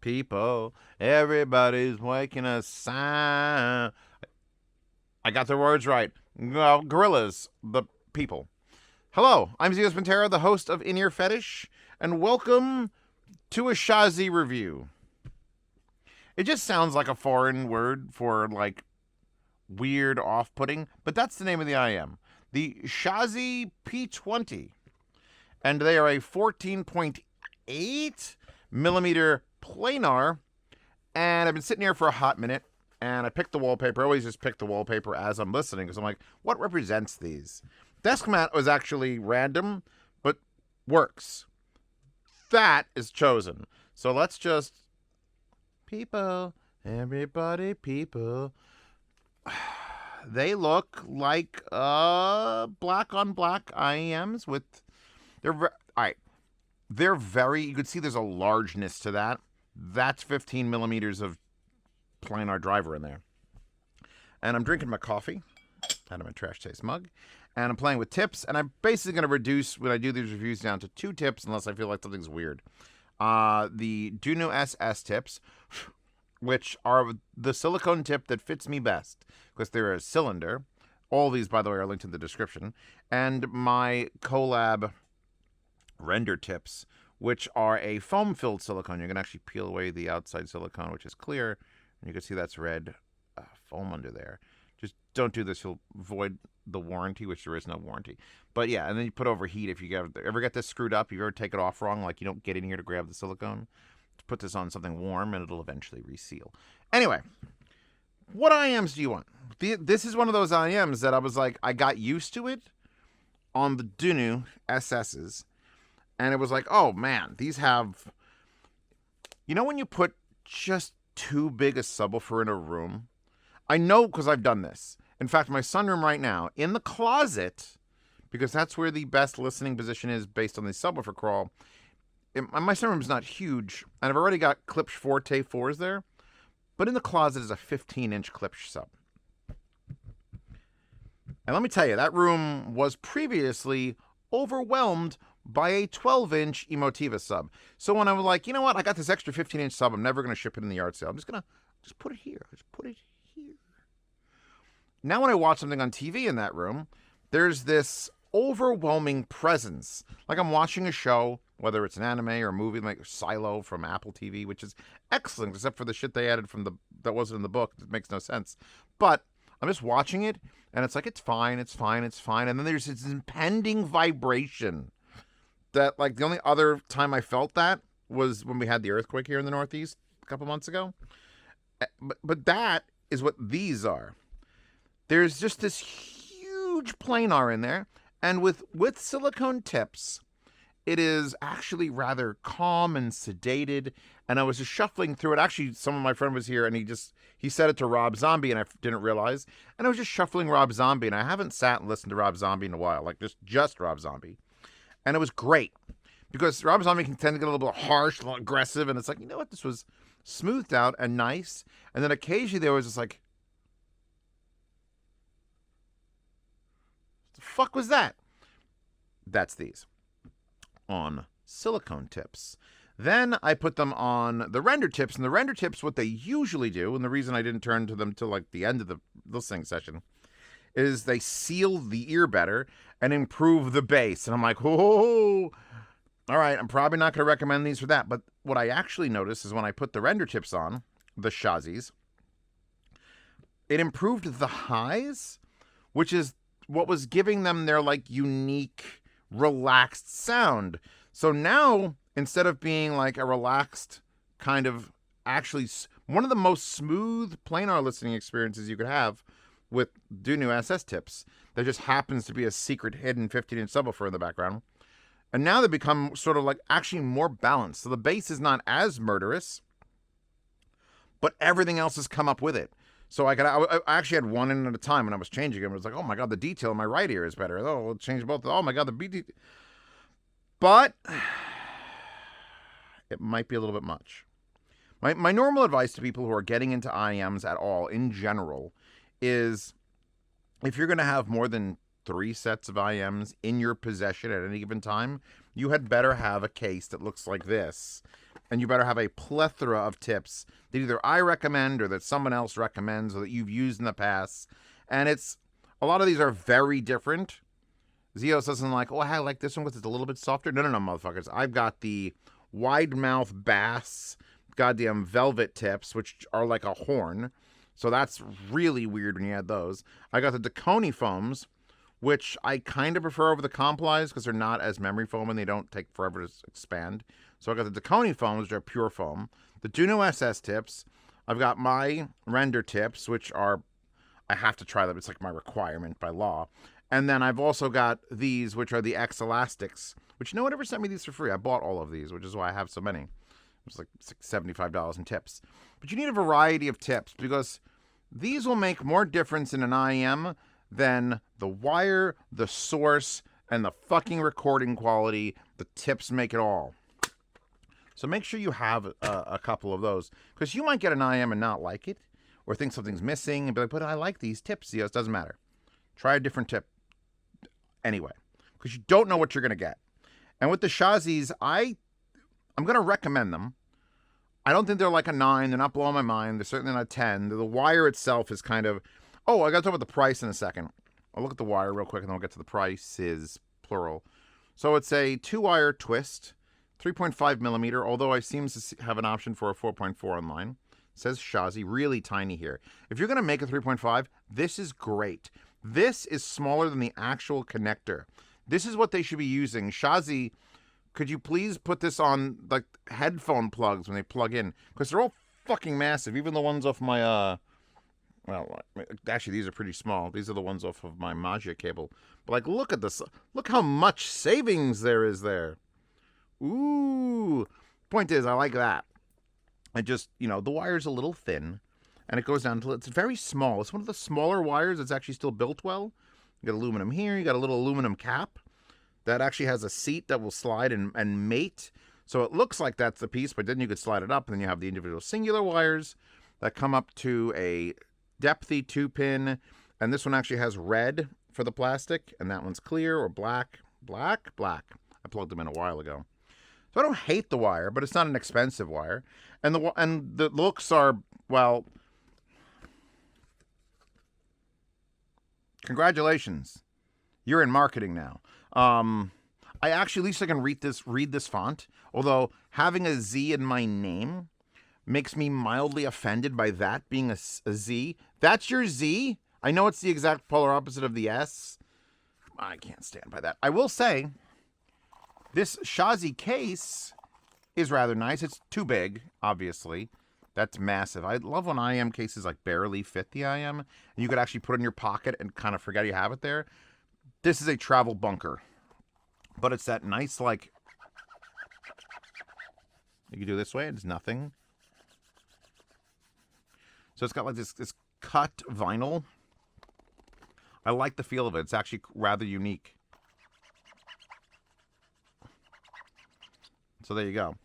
people. Everybody's making a sound. I got the words right. Well, gorillas, the people. Hello, I'm Zeus Pantera, the host of In Ear Fetish, and welcome to a Shozy review. It just sounds like a foreign word for, like, weird off-putting, but that's the name of the IEM. The Shozy P20. And they are a 14.8 millimeter planar, and I've been sitting here for a hot minute, and I picked the wallpaper. I always just pick the wallpaper as I'm listening, because I'm like, what represents these? Desk mat was actually random, but works. That is chosen. So let's just... People, everybody, people. They look like black on black IEMs with... All right. They're very... You can see there's a largeness to that. That's 15 millimeters of planar driver in there. And I'm drinking my coffee out of my trash taste mug. And I'm playing with tips. And I'm basically going to reduce, when I do these reviews, down to 2 tips unless I feel like something's weird. The Duno SS tips, which are the silicone tip that fits me best, because they're a cylinder. All these, by the way, are linked in the description. And my collab render tips, which are a foam-filled silicone. You can actually peel away the outside silicone, which is clear. And you can see that's red foam under there. Just don't do this. You'll void the warranty, which there is no warranty. But yeah, and then you put over heat. If you ever get this screwed up, you ever take it off wrong, like you don't get in here to grab the silicone, put this on something warm and it'll eventually reseal. Anyway, what IEMs do you want? This is one of those IEMs that I was like, I got used to it on the Duno SS's. And it was like, oh man, these have... You know when you put just too big a subwoofer in a room? I know because I've done this. In fact, my sunroom right now, in the closet, because that's where the best listening position is based on the subwoofer crawl, my sunroom's not huge, and I've already got Klipsch Forte 4s there, but in the closet is a 15-inch Klipsch sub. And let me tell you, that room was previously overwhelmed by a 12-inch Emotiva sub. So when I was like, you know what, I got this extra 15-inch sub, I'm never going to ship it in the yard sale. I'm just going to put it here. Just put it here. Now when I watch something on TV in that room, there's this overwhelming presence. Like I'm watching a show, whether it's an anime or a movie like Silo from Apple TV, which is excellent, except for the shit they added from that wasn't in the book. It makes no sense. But I'm just watching it, and it's like, it's fine, it's fine, it's fine. And then there's this impending vibration that, like, the only other time I felt that was when we had the earthquake here in the Northeast a couple months ago. But that is what these are. There's just this huge planar in there, and with silicone tips, it is actually rather calm and sedated. And I was just shuffling through it. Actually, some of my friend was here, and he said it to Rob Zombie, and I didn't realize. And I was just shuffling Rob Zombie, and I haven't sat and listened to Rob Zombie in a while, like just Rob Zombie. And it was great, because Rob Zombie can tend to get a little bit harsh, a little aggressive, and it's like, you know what, this was smoothed out and nice. And then occasionally there was just like, what the fuck was that? That's these on silicone tips. Then I put them on the render tips, and the render tips, what they usually do, and the reason I didn't turn to them till like the end of the listening session, is they seal the ear better and improve the bass. And I'm like, oh, all right, I'm probably not going to recommend these for that. But what I actually noticed is when I put the render tips on, the Shozys, it improved the highs, which is what was giving them their like unique, relaxed sound. So now, instead of being like a relaxed kind of, actually one of the most smooth planar listening experiences you could have with Duno SS tips, there just happens to be a secret hidden 15-inch subwoofer in the background. And now they become sort of like actually more balanced. So the bass is not as murderous, but everything else has come up with it. So I actually had one in at a time when I was changing them. It was like, oh my God, the detail in my right ear is better. Oh, we'll change both. Oh my God, the BT. But it might be a little bit much. My normal advice to people who are getting into IEMs at all in general is, if you're going to have more than 3 sets of IEMs in your possession at any given time, you had better have a case that looks like this. And you better have a plethora of tips that either I recommend or that someone else recommends or that you've used in the past. And a lot of these are very different. Zeos doesn't like, oh, I like this one because it's a little bit softer. No, motherfuckers. I've got the wide mouth bass, goddamn velvet tips, which are like a horn. So that's really weird when you add those. I got the Dakoni foams, which I kind of prefer over the Complies because they're not as memory foam and they don't take forever to expand. So I got the Dakoni foams, which are pure foam. The Duno SS tips. I've got my render tips, which are, I have to try them. It's like my requirement by law. And then I've also got these, which are the X Elastics, which no one ever sent me these for free. I bought all of these, which is why I have so many. It was like $75 in tips. But you need a variety of tips because these will make more difference in an IEM than the wire, the source, and the fucking recording quality. The tips make it all. So make sure you have a couple of those because you might get an IEM and not like it or think something's missing and be like, but I like these tips. It doesn't matter. Try a different tip anyway because you don't know what you're going to get. And with the Shozys, I'm going to recommend them. I don't think they're like a 9. They're not blowing my mind. They're certainly not a 10. The wire itself is kind of... Oh, I got to talk about the price in a second. I'll look at the wire real quick and then we'll get to the prices, plural. So it's a 2-wire twist, 3.5 millimeter, although I seem to have an option for a 4.4 online. It says Shozy, really tiny here. If you're going to make a 3.5, this is great. This is smaller than the actual connector. This is what they should be using. Shozy, could you please put this on like headphone plugs when they plug in? Because they're all fucking massive. Even the ones off my, well, actually these are pretty small. These are the ones off of my Magia cable. But like, look at this. Look how much savings there is there. Ooh. Point is, I like that. I just, the wire's a little thin. And it goes down to, it's very small. It's one of the smaller wires that's actually still built well. You got aluminum here. You got a little aluminum cap that actually has a seat that will slide and mate. So it looks like that's the piece, but then you could slide it up, and then you have the individual singular wires that come up to a depthy 2-pin. And this one actually has red for the plastic, and that one's clear or black. Black. I plugged them in a while ago. So I don't hate the wire, but it's not an expensive wire. And the looks are, well... Congratulations. You're in marketing now. I actually, at least I can read this font. Although having a Z in my name makes me mildly offended by that being a Z. That's your Z? I know it's the exact polar opposite of the S. I can't stand by that. I will say, this Shozy case is rather nice. It's too big, obviously. That's massive. I love when IEM cases like barely fit the IEM, and you could actually put it in your pocket and kind of forget you have it there. This is a travel bunker, but it's that nice, like, you can do this way, it's nothing. So it's got like this cut vinyl. I like the feel of it. It's actually rather unique. So there you go.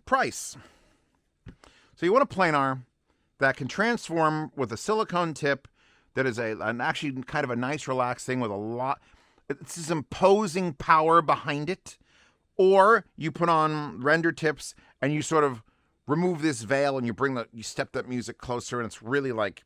Price. So you want a planar that can transform with a silicone tip that is an actually kind of a nice relaxed thing with a lot. It's this imposing power behind it. Or you put on render tips and you sort of remove this veil and you step that music closer and it's really like,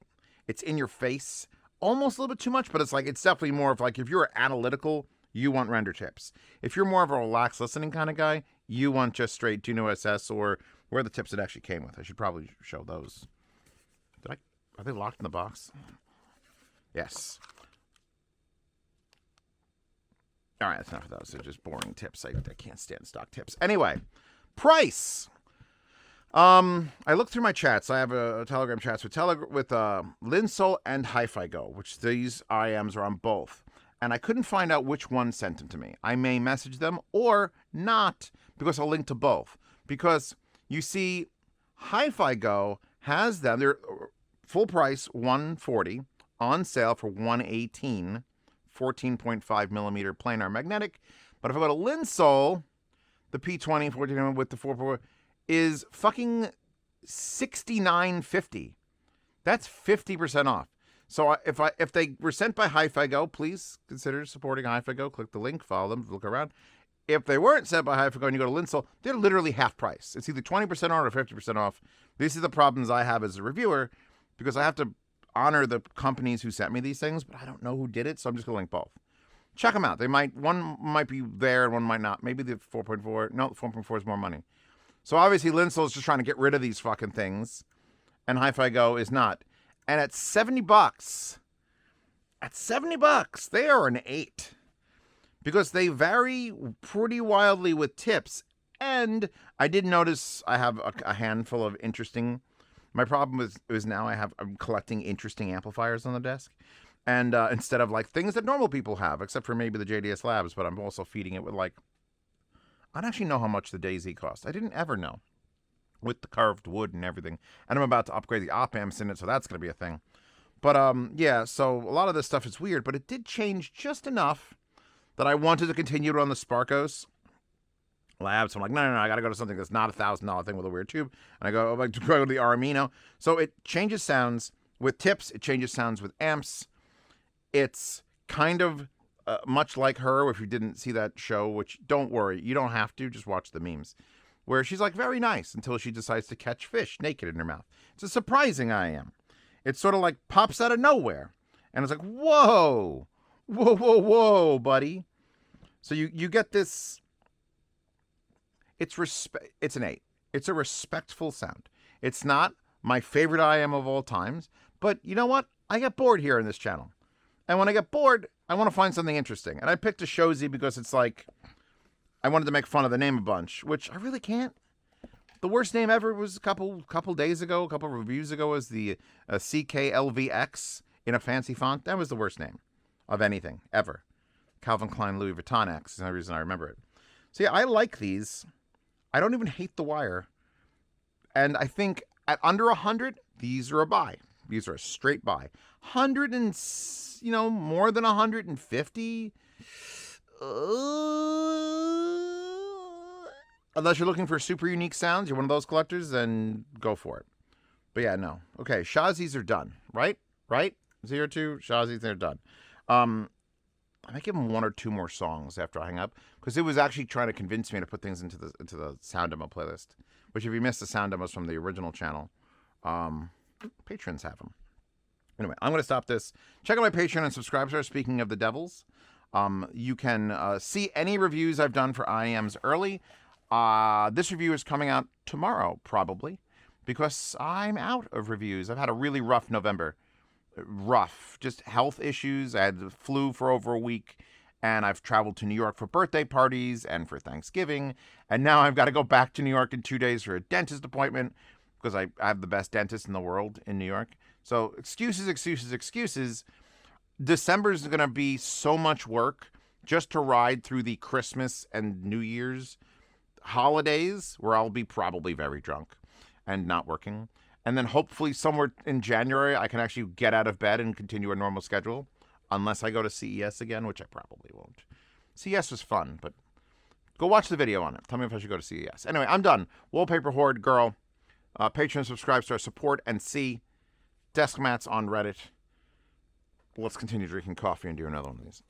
it's in your face. Almost a little bit too much, but it's definitely more of like, if you're analytical, you want render tips. If you're more of a relaxed listening kind of guy, you want just straight Duno SS or where the tips it actually came with. I should probably show those. Are they locked in the box? Yes. All right, that's enough of those. They're just boring tips. I can't stand stock tips. Anyway, price. I looked through my chats. I have a Telegram chats with Linsol and Hi-Fi Go, which these IMs are on both. And I couldn't find out which one sent them to me. I may message them or not because I'll link to both. Because you see, Hi-Fi Go has them. They're full price, $140, on sale for $118, 14.5 millimeter planar magnetic. But if I go to Linsol, the P20 14 with the 4.4 is fucking $69.50. That's 50% off. So if they were sent by Hi-Fi Go, please consider supporting Hi-Fi Go. Click the link, follow them, look around. If they weren't sent by Hyphago and you go to Linsol, they're literally half price. It's either 20% off or 50% off. These are the problems I have as a reviewer because I have to honor the companies who sent me these things, but I don't know who did it, so I'm just going to link both. Check them out. One might be there and one might not. Maybe the 4.4. No, the 4.4 is more money. So obviously Linsol is just trying to get rid of these fucking things, and Hyphago is not. And at $70, they are an 8. Because they vary pretty wildly with tips. And I did notice I have a handful of interesting... My problem is now I'm collecting interesting amplifiers on the desk. And instead of like things that normal people have, except for maybe the JDS Labs, but I'm also feeding it with like... I don't actually know how much the Daisy cost. I didn't ever know. With the carved wood and everything. And I'm about to upgrade the op amps in it, so that's going to be a thing. But yeah, so a lot of this stuff is weird, but it did change just enough that I wanted to continue it on the Sparkos Labs. So I'm like, no, I got to go to something that's not $1,000 thing with a weird tube. And I go to the Aramino. So it changes sounds with tips. It changes sounds with amps. It's kind of much like her, if you didn't see that show, which don't worry, you don't have to, just watch the memes, where she's like very nice until she decides to catch fish naked in her mouth. It's a surprising IEM. It sort of like pops out of nowhere. And it's like, whoa, buddy. So you get this. It's an 8. It's a respectful sound. It's not my favorite IEM of all times, but you know what? I get bored here in this channel. And when I get bored, I want to find something interesting. And I picked a Shozy because it's like, I wanted to make fun of the name a bunch, which I really can't. The worst name ever was a couple days ago, a couple reviews ago, was the CKLVX in a fancy font. That was the worst name of anything ever. Calvin Klein Louis Vuitton X is the only reason I remember it. So yeah, I like these. I don't even hate the wire. And I think at under 100, these are a buy. These are a straight buy. 100 and, more than 150. Unless you're looking for super unique sounds, you're one of those collectors, then go for it. But yeah, no. Okay, Shozys are done, right? 0 2, Shozys, they're done. I might give him 1 or 2 more songs after I hang up, because it was actually trying to convince me to put things into the sound demo playlist. Which, if you missed the sound demos from the original channel, patrons have them. Anyway, I'm going to stop this. Check out my Patreon and subscribe to. Speaking of the devils, you can see any reviews I've done for IEMs early. This review is coming out tomorrow, probably, because I'm out of reviews. I've had a really rough November. Just health issues. I had the flu for over a week, and I've traveled to New York for birthday parties and for Thanksgiving, and now I've got to go back to New York in 2 days for a dentist appointment, because I have the best dentist in the world in New York. So excuses. December's going to be so much work just to ride through the Christmas and New Year's holidays, where I'll be probably very drunk and not working. And then hopefully somewhere in January, I can actually get out of bed and continue a normal schedule, unless I go to CES again, which I probably won't. CES was fun, but go watch the video on it. Tell me if I should go to CES. Anyway, I'm done. Wallpaper Horde, girl. Patreon, subscribe, star support, and see desk mats on Reddit. Let's continue drinking coffee and do another one of these.